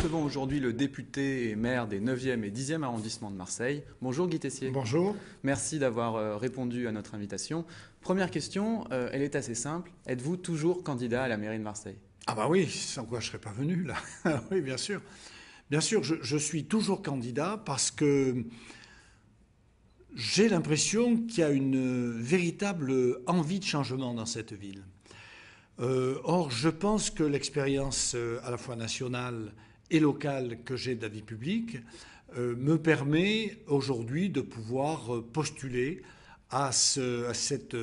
recevons aujourd'hui le député et maire des 9e et 10e arrondissements de Marseille. Bonjour Guy Tessier. Bonjour. Merci d'avoir répondu à notre invitation. Première question, elle est assez simple. Êtes-vous toujours candidat à la mairie de Marseille? Ah bah oui, sans quoi je ne serais pas venu là. Oui, bien sûr. Bien sûr, je suis toujours candidat parce que j'ai l'impression qu'il y a une véritable envie de changement dans cette ville. Or, je pense que l'expérience à la fois nationale et locale que j'ai de la vie publique me permet aujourd'hui de pouvoir postuler à cette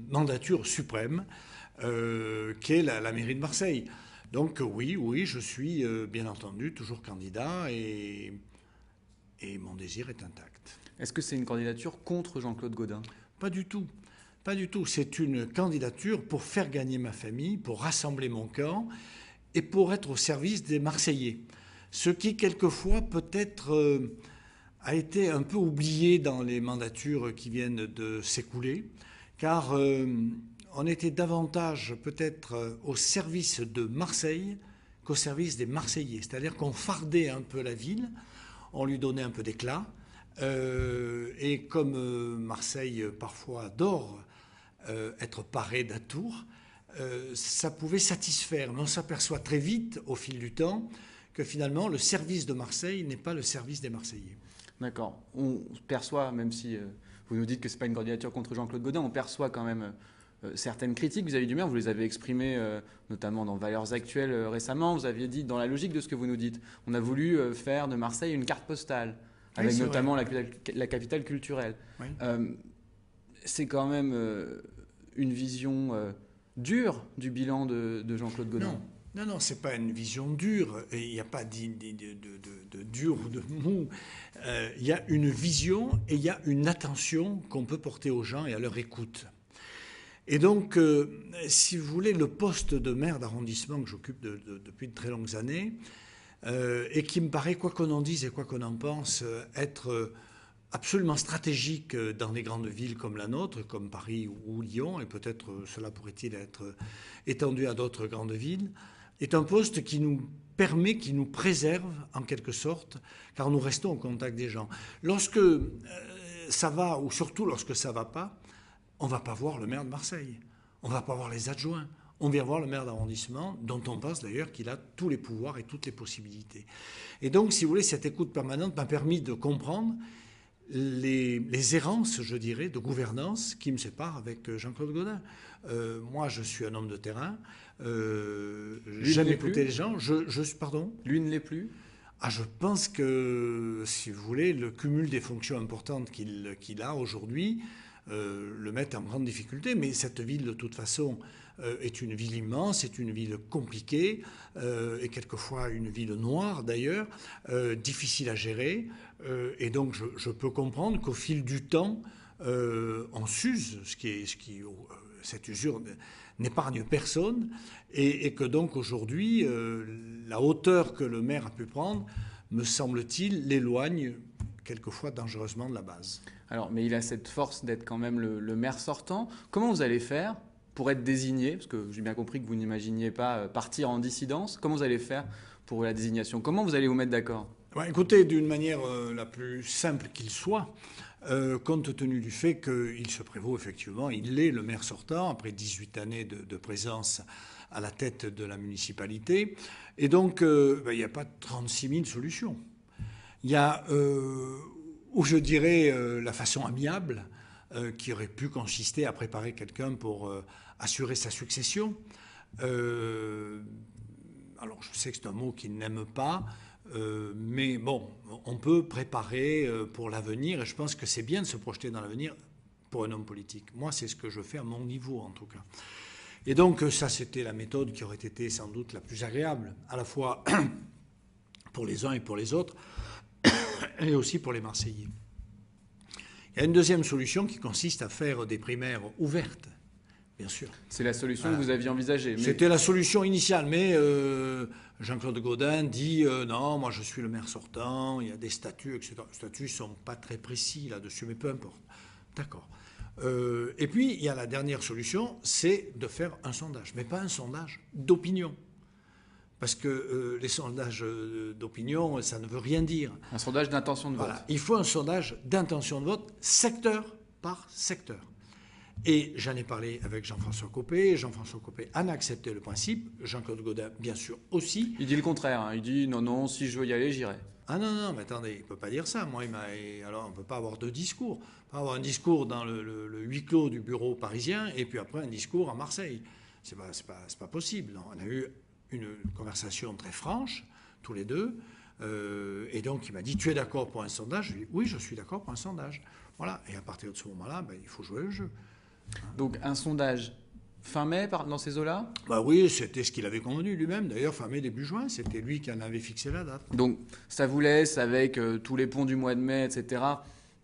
mandature suprême qu'est la mairie de Marseille. Donc oui, je suis bien entendu toujours candidat et mon désir est intact. Est-ce que c'est une candidature contre Jean-Claude Gaudin? Pas du tout. Pas du tout. C'est une candidature pour faire gagner ma famille, pour rassembler mon camp et pour être au service des Marseillais. Ce qui, quelquefois, peut-être a été un peu oublié dans les mandatures qui viennent de s'écouler, car on était davantage peut-être au service de Marseille qu'au service des Marseillais. C'est-à-dire qu'on fardait un peu la ville, on lui donnait un peu d'éclat. Et comme Marseille parfois adore être paré d'atours, ça pouvait satisfaire. Mais on s'aperçoit très vite, au fil du temps, que finalement le service de Marseille n'est pas le service des Marseillais. D'accord. On perçoit, même si vous nous dites que ce n'est pas une candidature contre Jean-Claude Gaudin, on perçoit quand même certaines critiques vis-à-vis du maire. Vous les avez exprimées notamment dans Valeurs Actuelles récemment. Vous aviez dit, dans la logique de ce que vous nous dites, on a voulu faire de Marseille une carte postale, avec oui, notamment la capitale culturelle. Oui. C'est quand même une vision dure du bilan de Jean-Claude Gaudin. Non, c'est pas une vision dure. Il n'y a pas de dur ou de mou. Il y a une vision et il y a une attention qu'on peut porter aux gens et à leur écoute. Et donc, si vous voulez, le poste de maire d'arrondissement que j'occupe depuis de très longues années, et qui me paraît, quoi qu'on en dise et quoi qu'on en pense, être absolument stratégique dans les grandes villes comme la nôtre, comme Paris ou Lyon, et peut-être cela pourrait-il être étendu à d'autres grandes villes, est un poste qui nous permet, qui nous préserve en quelque sorte, car nous restons au contact des gens. Lorsque ça va, ou surtout lorsque ça ne va pas, on ne va pas voir le maire de Marseille, on ne va pas voir les adjoints. On vient voir le maire d'arrondissement, dont on pense d'ailleurs qu'il a tous les pouvoirs et toutes les possibilités. Et donc, si vous voulez, cette écoute permanente m'a permis de comprendre les errances, je dirais, de gouvernance qui me séparent avec Jean-Claude Gaudin. Moi, je suis un homme de terrain. J'aime écouter les gens. Pardon ? Lui ne l'est plus ? Je pense que, si vous voulez, le cumul des fonctions importantes qu'il a aujourd'hui le met en grande difficulté. Mais cette ville, de toute façon, est une ville immense, c'est une ville compliquée, et quelquefois une ville noire d'ailleurs, difficile à gérer. Et donc je peux comprendre qu'au fil du temps, on s'use, cette usure n'épargne personne, et que donc aujourd'hui, la hauteur que le maire a pu prendre, me semble-t-il, l'éloigne quelquefois dangereusement de la base. Alors, mais il a cette force d'être quand même le maire sortant. Comment vous allez faire pour être désigné? Parce que j'ai bien compris que vous n'imaginiez pas partir en dissidence. Comment vous allez faire pour la désignation? Comment vous allez vous mettre d'accord? Écoutez, d'une manière la plus simple qu'il soit, compte tenu du fait qu'il se prévaut effectivement, il est le maire sortant, après 18 années de présence à la tête de la municipalité. Et donc, il n'y a pas 36 000 solutions. Il y a, ou je dirais, la façon amiable qui aurait pu consister à préparer quelqu'un pour assurer sa succession. Alors, je sais que c'est un mot qu'il n'aime pas, mais bon, on peut préparer pour l'avenir, et je pense que c'est bien de se projeter dans l'avenir pour un homme politique. Moi, c'est ce que je fais à mon niveau, en tout cas. Et donc, ça, c'était la méthode qui aurait été sans doute la plus agréable, à la fois pour les uns et pour les autres, et aussi pour les Marseillais. Il y a une deuxième solution qui consiste à faire des primaires ouvertes, bien sûr. C'est la solution que vous aviez envisagée. Mais... C'était la solution initiale, mais Jean-Claude Gaudin dit non, moi je suis le maire sortant, il y a des statuts, etc. Les statuts ne sont pas très précis là-dessus, mais peu importe. D'accord. Et puis, il y a la dernière solution, c'est de faire un sondage, mais pas un sondage d'opinion. Parce que les sondages d'opinion, ça ne veut rien dire. Un sondage d'intention de vote. Voilà. Il faut un sondage d'intention de vote, secteur par secteur. Et j'en ai parlé avec Jean-François Copé. Jean-François Copé en a accepté le principe. Jean-Claude Gaudin, bien sûr, aussi. Il dit le contraire. Hein. Il dit non, si je veux y aller, j'irai. Ah non, mais attendez, il ne peut pas dire ça. Alors, on ne peut pas avoir deux discours. On peut avoir un discours dans le huis clos du bureau parisien et puis après un discours à Marseille. C'est pas possible. Non. On a eu une conversation très franche, tous les deux. Et donc, il m'a dit, tu es d'accord pour un sondage? Je lui ai dit, oui, je suis d'accord pour un sondage. Voilà. Et à partir de ce moment-là, il faut jouer le jeu. Donc, un sondage fin mai, dans ces eaux-là? Oui, c'était ce qu'il avait convenu lui-même. D'ailleurs, fin mai, début juin, c'était lui qui en avait fixé la date. Donc, ça vous laisse, avec tous les ponts du mois de mai, etc.,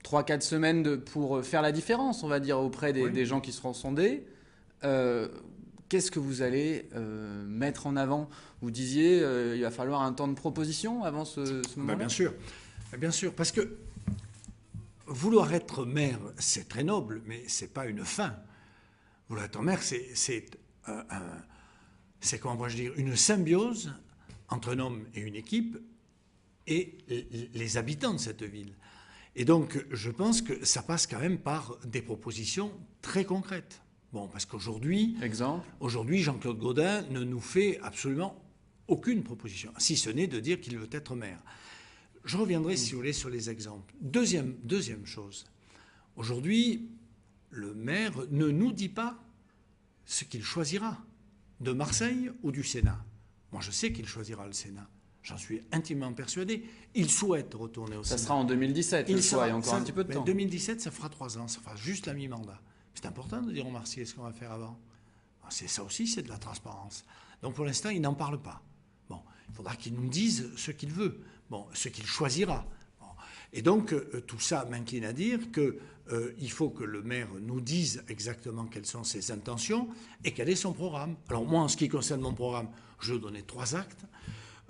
3-4 semaines pour faire la différence, on va dire, auprès des gens qui seront sondés. Qu'est-ce que vous allez mettre en avant? Vous disiez il va falloir un temps de proposition avant ce moment-là? Bien sûr, parce que vouloir être maire, c'est très noble, mais ce n'est pas une fin. Vouloir être maire, c'est comment pourrais-je dire, une symbiose entre un homme et une équipe et les habitants de cette ville. Et donc, je pense que ça passe quand même par des propositions très concrètes. Bon, parce qu'aujourd'hui, Jean-Claude Gaudin ne nous fait absolument aucune proposition, si ce n'est de dire qu'il veut être maire. Je reviendrai, si vous voulez, sur les exemples. Deuxième chose. Aujourd'hui, le maire ne nous dit pas ce qu'il choisira, de Marseille ou du Sénat. Moi, je sais qu'il choisira le Sénat. J'en suis intimement persuadé. Il souhaite retourner au Sénat. Ça sera en 2017, il y a encore un petit peu de temps. 2017, ça fera 3 ans, ça fera juste la mi-mandat. C'est important de dire aux Marseillais ce qu'on va faire avant. C'est ça aussi, c'est de la transparence. Donc pour l'instant, il n'en parle pas. Bon, il faudra qu'il nous dise ce qu'il veut, ce qu'il choisira. Bon. Et donc tout ça m'incline à dire qu'il faut que le maire nous dise exactement quelles sont ses intentions et quel est son programme. Alors moi, en ce qui concerne mon programme, je vais donner 3 actes.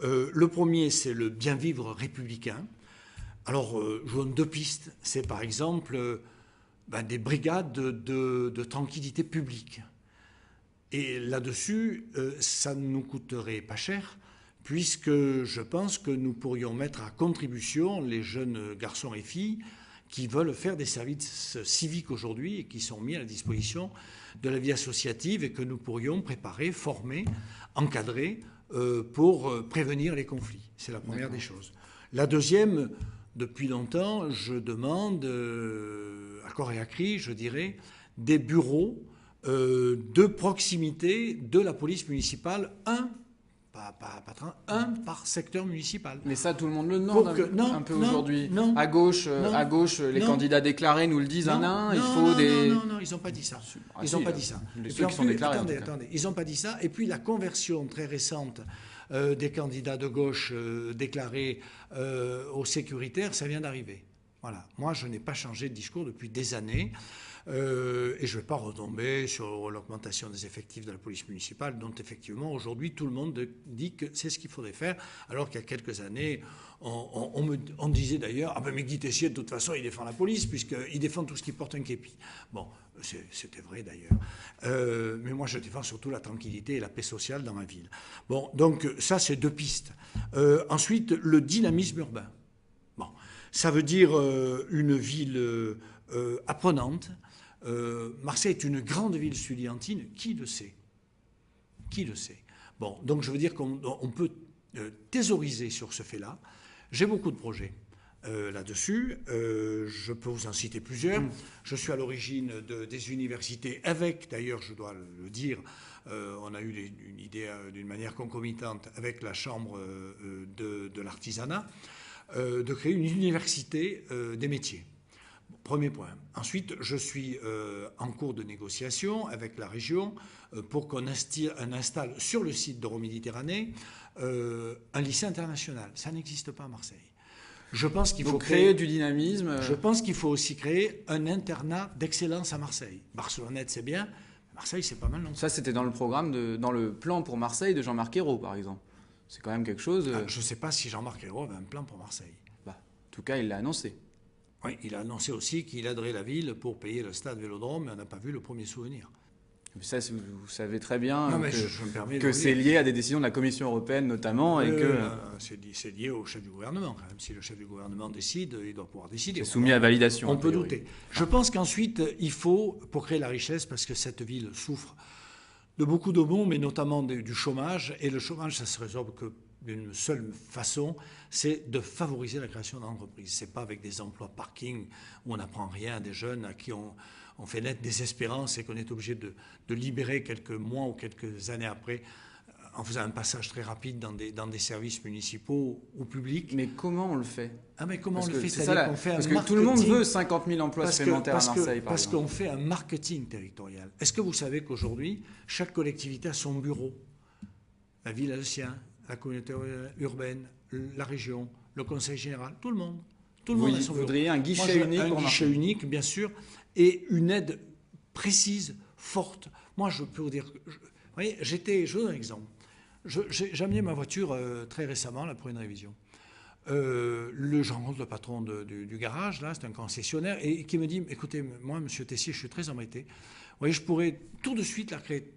Le premier, c'est le bien vivre républicain. Alors, je donne 2 pistes. C'est par exemple des brigades de tranquillité publique. Et là-dessus, ça ne nous coûterait pas cher, puisque je pense que nous pourrions mettre à contribution les jeunes garçons et filles qui veulent faire des services civiques aujourd'hui et qui sont mis à la disposition de la vie associative et que nous pourrions préparer, former, encadrer pour prévenir les conflits. C'est la première des choses. La deuxième, depuis longtemps, je demande, à corps et à cri, je dirais, des bureaux de proximité de la police municipale, un par secteur municipal. Mais ça, tout le monde le demande un peu aujourd'hui. À gauche, les candidats déclarés nous le disent un à un. Non, ils n'ont pas dit ça. Ils n'ont pas dit ça. Ceux qui sont déclarés. Attendez, ils n'ont pas dit ça. Et puis la conversion très récente des candidats de gauche déclarés aux sécuritaires, ça vient d'arriver. Voilà. Moi, je n'ai pas changé de discours depuis des années. Et je ne vais pas retomber sur l'augmentation des effectifs de la police municipale, dont effectivement aujourd'hui tout le monde dit que c'est ce qu'il faudrait faire, alors qu'il y a quelques années on disait d'ailleurs mais Guy Tessier de toute façon il défend la police puisqu'il défend tout ce qui porte un képi. Bon, c'était vrai d'ailleurs, mais moi je défends surtout la tranquillité et la paix sociale dans ma ville. Bon, donc ça c'est 2 pistes. Ensuite, le dynamisme urbain. Bon, ça veut dire une ville apprenante. Marseille est une grande ville estudiantine, qui le sait? Qui le sait? Bon, donc je veux dire qu'on peut thésauriser sur ce fait-là. J'ai beaucoup de projets là-dessus. Je peux vous en citer plusieurs. Je suis à l'origine des universités avec, d'ailleurs, je dois le dire, on a eu une idée d'une manière concomitante avec la Chambre de l'artisanat, de créer une université des métiers. Premier point. Ensuite, je suis en cours de négociation avec la région pour qu'on installe sur le site d'Euroméditerranée un lycée international. Ça n'existe pas à Marseille. Je pense qu'il faut créer du dynamisme. Je pense qu'il faut aussi créer un internat d'excellence à Marseille. Barcelonnette, c'est bien. Marseille, c'est pas mal non plus. Ça, c'était dans le programme, dans le plan pour Marseille de Jean-Marc Ayrault, par exemple. C'est quand même quelque chose. Je ne sais pas si Jean-Marc Ayrault avait un plan pour Marseille. En tout cas, il l'a annoncé. Oui, il a annoncé aussi qu'il aiderait la ville pour payer le stade Vélodrome, mais on n'a pas vu le premier souvenir. Ça, vous savez très bien Non, mais je me permets que de c'est dire. lié à des décisions de la Commission européenne notamment et que C'est lié au chef du gouvernement. Quand même. Si le chef du gouvernement décide, il doit pouvoir décider. c'est soumis à validation. On a peut priori. douter. Je pense qu'ensuite, il faut, pour créer la richesse, parce que cette ville souffre de beaucoup de maux, mais notamment du chômage, et le chômage, ça se résorbe que d'une seule façon, c'est de favoriser la création d'entreprises. C'est pas avec des emplois parking où on n'apprend rien à des jeunes à qui on fait naître des espérances et qu'on est obligé de libérer quelques mois ou quelques années après en faisant un passage très rapide dans des services municipaux ou publics. Mais comment on le fait? Ah, mais comment Parce on le que fait? c'est C'est-à-dire ça, qu'on fait un parce que marketing. tout le monde veut 50 000 emplois supplémentaires à Marseille, par Parce exemple. qu'on fait un marketing territorial. Est-ce que vous savez qu'aujourd'hui, chaque collectivité a son bureau? La ville a le sien, la communauté urbaine, la région, le conseil général, tout le monde. Tout le monde a son Vous bureau. voudriez un guichet unique Un pour guichet Marseille. unique, bien sûr, et une aide précise, forte. Moi, je peux vous dire... Vous voyez, je vous donne un exemple. J'ai amené ma voiture très récemment là, pour une révision. Je rencontre le patron du garage, là, c'est un concessionnaire, et qui me dit, écoutez, moi, monsieur Tessier, je suis très embêté. Vous voyez, je pourrais tout de suite là, créer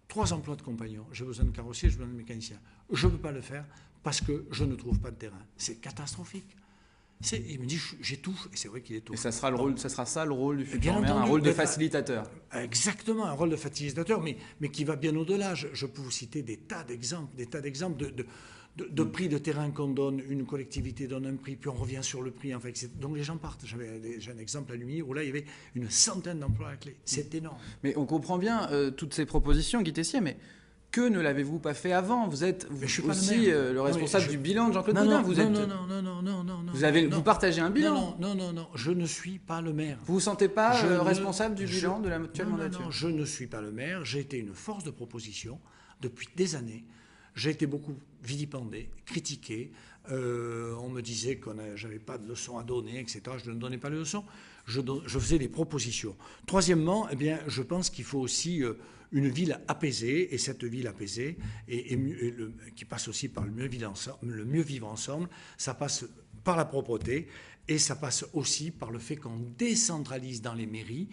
3 emplois de compagnons. J'ai besoin de carrossier, j'ai besoin de mécanicien. Je ne peux pas le faire parce que je ne trouve pas de terrain. C'est catastrophique. Il me dit, j'étouffe, et c'est vrai qu'il étouffe. Et ça sera ça le rôle du Bien futur maire, un entendu, rôle de mais facilitateur. Exactement, un rôle de facilitateur, mais qui va bien au-delà. Je peux vous citer des tas d'exemples de prix de terrain qu'on donne, une collectivité donne un prix, puis on revient sur le prix. Enfin, donc les gens partent. J'ai un exemple à Lumilly où là, il y avait une centaine d'emplois à la clé. C'est énorme. Mais on comprend bien toutes ces propositions, Guy Tessier, mais que ne l'avez-vous pas fait avant? Vous êtes aussi le responsable du bilan de Jean-Claude Gaudin. Non. Vous partagez un bilan. Non, je ne suis pas le maire. Vous ne vous sentez pas responsable du bilan de l'actuelle mandature? Non, je ne suis pas le maire. J'ai été une force de proposition depuis des années. J'ai été beaucoup vilipendé, critiqué. On me disait que j'avais pas de leçons à donner, etc. Je ne donnais pas les leçons. Je faisais des propositions. Troisièmement, eh bien, je pense qu'il faut aussi une ville apaisée, et cette ville apaisée, qui passe aussi par le mieux vivre ensemble, ça passe par la propreté, et ça passe aussi par le fait qu'on décentralise dans les mairies.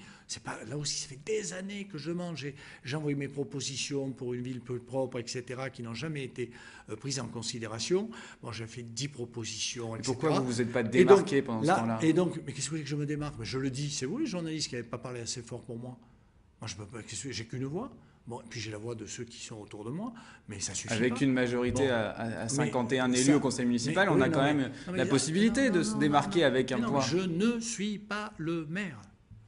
Là aussi, ça fait des années que je demande. J'ai envoyé mes propositions pour une ville plus propre, etc., qui n'ont jamais été prises en considération. Bon, j'ai fait 10 propositions, etc. Pourquoi vous ne vous êtes pas démarqué pendant ce temps-là? Et donc, mais qu'est-ce que vous voulez que je me démarque? Je le dis, c'est vous les journalistes qui n'avez pas parlé assez fort pour moi. Moi, je peux pas. J'ai qu'une voix. Bon, et puis j'ai la voix de ceux qui sont autour de moi, mais ça suffit Avec pas. une majorité à 51 élus au conseil municipal, on a quand même la possibilité de se démarquer avec un poids. Je ne suis pas le maire.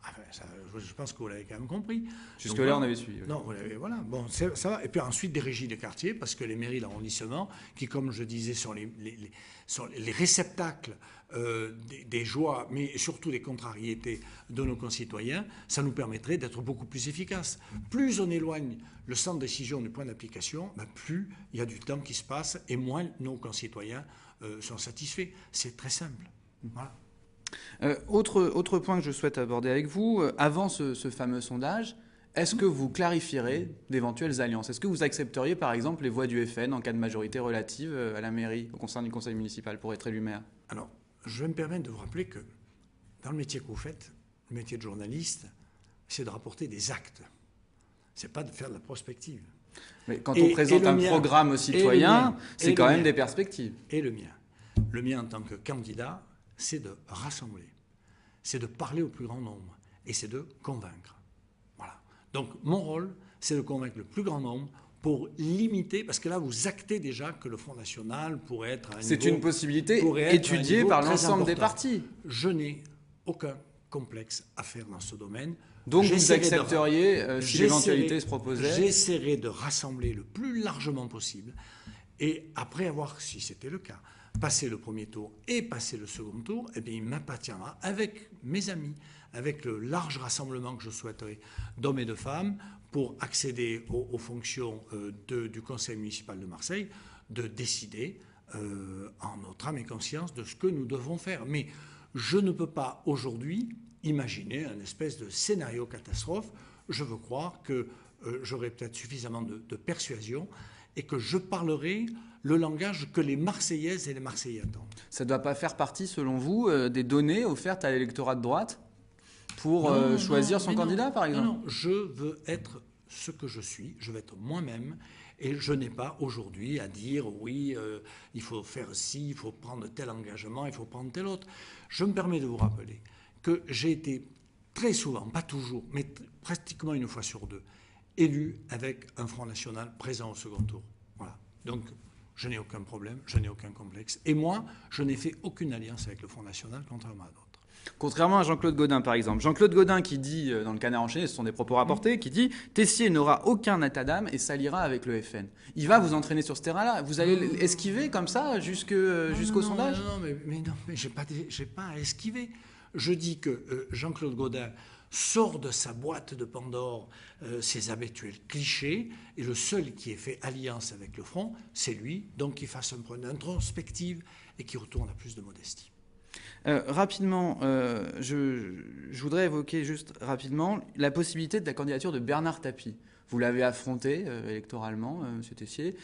Enfin, je pense que vous l'avez quand même compris. Jusque-là, on avait suivi. Oui. Non, voilà. Bon, ça va. Et puis ensuite, des régies de quartier, parce que les mairies d'arrondissement, qui, comme je disais, sont les réceptacles des joies, mais surtout des contrariétés de nos concitoyens, ça nous permettrait d'être beaucoup plus efficaces. Plus on éloigne le centre de décision du point d'application, plus il y a du temps qui se passe et moins nos concitoyens sont satisfaits. C'est très simple. Voilà. Autre point que je souhaite aborder avec vous, avant ce fameux sondage, est-ce que vous clarifierez d'éventuelles alliances? Est-ce que vous accepteriez par exemple les voix du FN en cas de majorité relative à la mairie, au sein du conseil municipal pour être élu maire? Alors, je vais me permettre de vous rappeler que dans le métier que vous faites, le métier de journaliste, c'est de rapporter des actes. C'est pas de faire de la prospective. Mais quand on présente un programme aux citoyens, c'est quand même des perspectives. Et le mien en tant que candidat, c'est de rassembler, c'est de parler au plus grand nombre et c'est de convaincre. Voilà. Donc mon rôle, c'est de convaincre le plus grand nombre pour limiter, parce que là vous actez déjà que le Front National pourrait être à un niveau... C'est une possibilité étudiée par l'ensemble des partis. Je n'ai aucun complexe à faire dans ce domaine. Donc vous accepteriez, si l'éventualité se proposait? J'essaierai de rassembler le plus largement possible et après avoir, si c'était le cas, passer le premier tour et passer le second tour, eh bien, il m'appartiendra avec mes amis, avec le large rassemblement que je souhaiterais d'hommes et de femmes pour accéder aux fonctions du conseil municipal de Marseille, de décider en notre âme et conscience de ce que nous devons faire. Mais je ne peux pas aujourd'hui imaginer un espèce de scénario catastrophe. Je veux croire que j'aurai peut-être suffisamment de persuasion et que je parlerai le langage que les Marseillaises et les Marseillais attendent. Ça ne doit pas faire partie, selon vous, des données offertes à l'électorat de droite pour choisir son candidat, par exemple? Non, je veux être ce que je suis, je vais être moi-même, et je n'ai pas aujourd'hui à dire oui, il faut faire ci, il faut prendre tel engagement, il faut prendre tel autre. Je me permets de vous rappeler que j'ai été très souvent, pas toujours, mais pratiquement une fois sur deux, élu avec un Front National présent au second tour. Voilà. Donc, je n'ai aucun problème, je n'ai aucun complexe. Et moi, je n'ai fait aucune alliance avec le Front National, contrairement à d'autres. Contrairement à Jean-Claude Gaudin, par exemple. Jean-Claude Gaudin qui dit, dans le Canard enchaîné, ce sont des propos rapportés, qui dit « Tessier n'aura aucun état d'âme et s'alliera avec le FN ». Il va vous entraîner sur ce terrain-là. Vous allez esquiver comme ça jusqu'au sondage? Non, mais j'ai pas à esquiver. Je dis que Jean-Claude Gaudin sort de sa boîte de Pandore ses habituels clichés, et le seul qui ait fait alliance avec le Front, c'est lui, donc qu'il fasse un point d'introspective et qu'il retourne à plus de modestie. Rapidement, je voudrais évoquer juste rapidement la possibilité de la candidature de Bernard Tapie. Vous l'avez affronté électoralement, M. Tessier.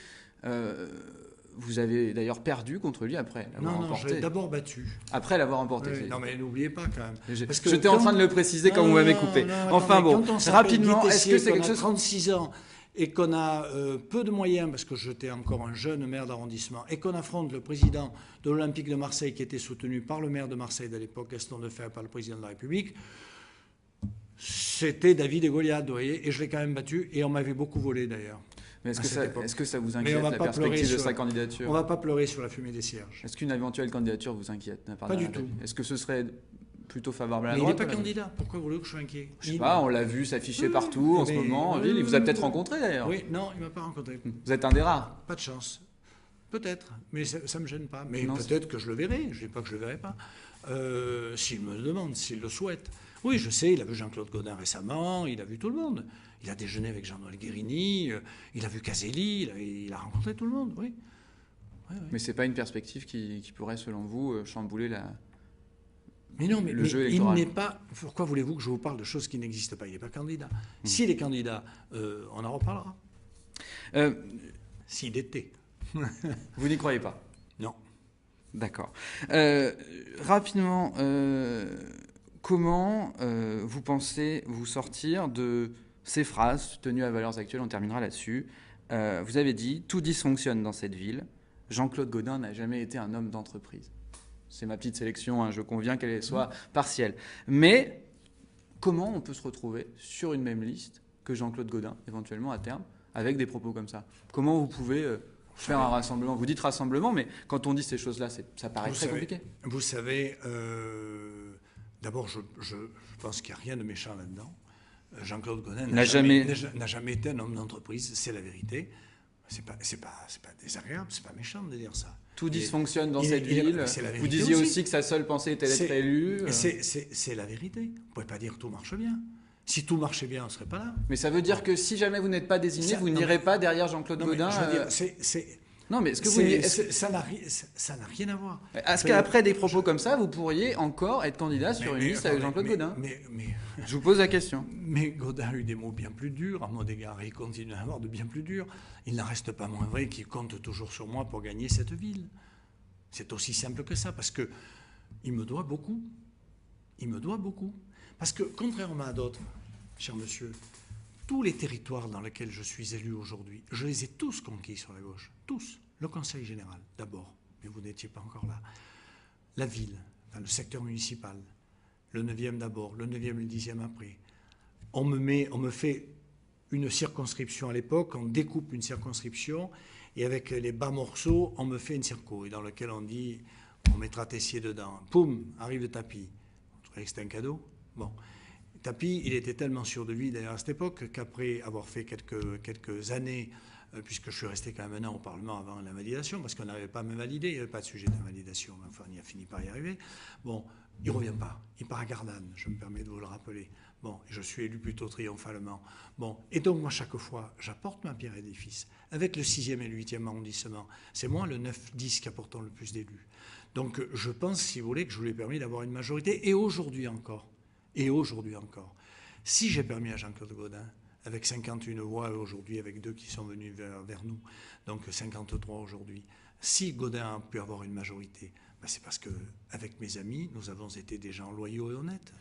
Vous avez d'ailleurs perdu contre lui après l'avoir emporté. Non, je l'ai d'abord battu. Après l'avoir emporté. Oui, non, mais n'oubliez pas quand même. J'étais en train de le préciser quand vous m'avez coupé. Enfin bon, rapidement, est-ce que c'est quelque chose... 36 ans et qu'on a peu de moyens, parce que j'étais encore un jeune maire d'arrondissement, et qu'on affronte le président de l'Olympique de Marseille, qui était soutenu par le maire de Marseille de l'époque, Gaston Defebvre, par le président de la République, c'était David et Goliath, vous voyez, et je l'ai quand même battu, et on m'avait beaucoup volé d'ailleurs. Mais est-ce que ça vous inquiète, la perspective de sa candidature? On ne va pas pleurer sur la fumée des cierges. Est-ce qu'une éventuelle candidature vous inquiète? Pas du tout. Est-ce que ce serait plutôt favorable à la droite? Mais il n'est pas candidat. Pourquoi voulez-vous que je sois inquiet? Je sais pas, on l'a vu s'afficher partout en ce moment en ville. Il vous a peut-être rencontré d'ailleurs. Oui, non, il ne m'a pas rencontré. Vous êtes un des rares. Pas de chance. Peut-être, mais ça ne me gêne pas. Mais peut-être que je le verrai. Je ne dis pas que je ne le verrai pas. S'il me le demande, s'il le souhaite. Oui, je sais, il a vu Jean-Claude Gaudin récemment, il a vu tout le monde. Il a déjeuné avec Jean-Noël Guérini, il a vu Caselli, il a rencontré tout le monde, oui. Mais ce n'est pas une perspective qui pourrait, selon vous, chambouler le jeu électoral. Il n'est pas... Pourquoi voulez-vous que je vous parle de choses qui n'existent pas? Il n'est pas candidat. S'il est candidat, on en reparlera. S'il était. Vous n'y croyez pas? Non. D'accord. Rapidement, comment vous pensez vous sortir de ces phrases tenues à Valeurs Actuelles? On terminera là-dessus. Vous avez dit « Tout dysfonctionne dans cette ville. Jean-Claude Gaudin n'a jamais été un homme d'entreprise. » C'est ma petite sélection, hein, je conviens qu'elle soit partielle. Mais comment on peut se retrouver sur une même liste que Jean-Claude Gaudin, éventuellement à terme, avec des propos comme ça? Comment vous pouvez faire un rassemblement? Vous dites rassemblement, mais quand on dit ces choses-là, ça paraît très compliqué. Vous savez, d'abord, je pense qu'il n'y a rien de méchant là-dedans. Jean-Claude Gaudin n'a jamais été un homme d'entreprise, c'est la vérité. C'est pas désagréable, c'est pas méchant de dire ça. Tout dysfonctionne dans cette ville. Vous disiez aussi que sa seule pensée était d'être élu. C'est la vérité. Vous ne pouvez pas dire que tout marche bien. Si tout marchait bien, on ne serait pas là. Mais ça veut dire que si jamais vous n'êtes pas désigné, vous n'irez pas derrière Jean-Claude Gaudin. Je veux dire, non, mais est-ce que ça n'a rien à voir. Est-ce qu'après des propos comme ça, vous pourriez encore être candidat sur une liste avec Jean-Claude Gaudin? Je vous pose la question. Mais Gaudin a eu des mots bien plus durs à mon égard, et il continue à avoir de bien plus durs. Il n'en reste pas moins vrai qu'il compte toujours sur moi pour gagner cette ville. C'est aussi simple que ça, parce qu'il me doit beaucoup. Il me doit beaucoup. Parce que, contrairement à d'autres, cher monsieur, tous les territoires dans lesquels je suis élu aujourd'hui, je les ai tous conquis sur la gauche. Tous. Le Conseil général, d'abord, mais vous n'étiez pas encore là. La ville, enfin, le secteur municipal, le 9e d'abord, le 9e et le 10e après. On me fait une circonscription à l'époque, on découpe une circonscription, et avec les bas morceaux, on me fait une circo, et dans lequel on dit, on mettra Tessier dedans. Poum, arrive le Tapie. Vous trouvez que c'était un cadeau? Bon. Tapie, il était tellement sûr de lui, d'ailleurs, à cette époque, qu'après avoir fait quelques années, puisque je suis resté quand même un an au Parlement avant la validation, parce qu'on n'arrivait pas à me valider, il n'y avait pas de sujet d'invalidation, mais enfin, on y a fini par y arriver. Bon, il ne revient pas, il part à Gardanne, je me permets de vous le rappeler. Bon, je suis élu plutôt triomphalement. Bon, et donc moi, chaque fois, j'apporte ma pierre à l'édifice. Avec le 6e et le 8e arrondissement, c'est moi, le 9-10, qui apportons le plus d'élus. Donc je pense, si vous voulez, que je vous ai permis d'avoir une majorité, et aujourd'hui encore, si j'ai permis à Jean-Claude Gaudin, avec 51 voix aujourd'hui, avec 2 qui sont venus vers nous, donc 53 aujourd'hui, si Gaudin a pu avoir une majorité, ben c'est parce qu'avec mes amis, nous avons été des gens loyaux et honnêtes.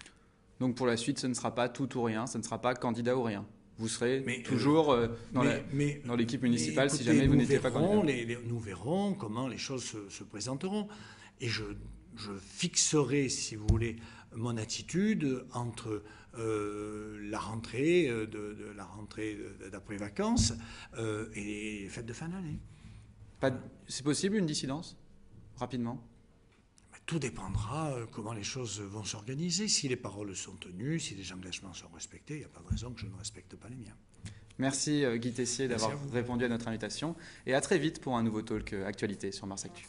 Donc pour la suite, ce ne sera pas tout ou rien, ce ne sera pas candidat ou rien. vous serez toujours dans l'équipe municipale si jamais vous n'étiez pas candidat. Nous verrons comment les choses se présenteront. Et je fixerai, si vous voulez, mon attitude entre la rentrée d'après vacances et les fêtes de fin d'année. C'est possible une dissidence, rapidement? Tout dépendra comment les choses vont s'organiser. Si les paroles sont tenues, si les engagements sont respectés, il n'y a pas de raison que je ne respecte pas les miens. Merci Guy Tessier d'avoir répondu à notre invitation. Et à très vite pour un nouveau talk actualité sur Mars Actu.